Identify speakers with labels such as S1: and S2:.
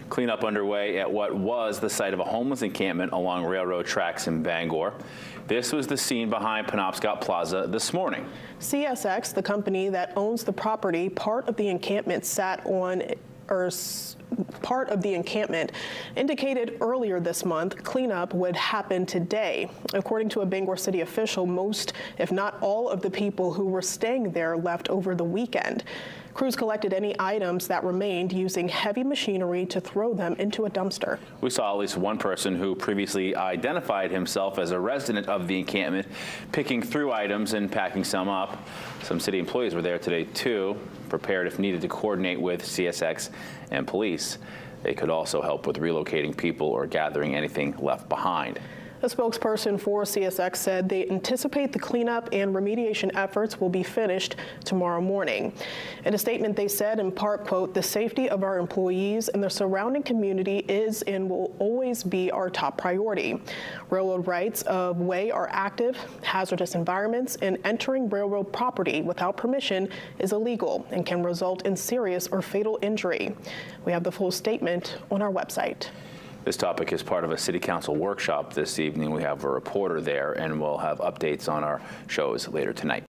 S1: Cleanup underway at what was the site of a homeless encampment along railroad tracks in Bangor. This was the scene behind Penobscot Plaza this morning.
S2: CSX, the company that owns the property, part of the encampment indicated earlier this month cleanup would happen today. According to a Bangor city official, most, if not all, of the people who were staying there left over the weekend. Crews collected any items that remained using heavy machinery to throw them into a dumpster.
S1: We saw at least one person who previously identified himself as a resident of the encampment picking through items and packing some up. Some city employees were there today too, prepared if needed to coordinate with CSX and police. They could also help with relocating people or gathering anything left behind.
S2: A spokesperson for CSX said they anticipate the cleanup and remediation efforts will be finished tomorrow morning. In a statement, they said, in part, quote, "The safety of our employees and the surrounding community is and will always be our top priority. Railroad rights of way are active, hazardous environments, and entering railroad property without permission is illegal and can result in serious or fatal injury." We have the full statement on our website.
S1: This topic is part of a city council workshop this evening. We have a reporter there, and we'll have updates on our shows later tonight.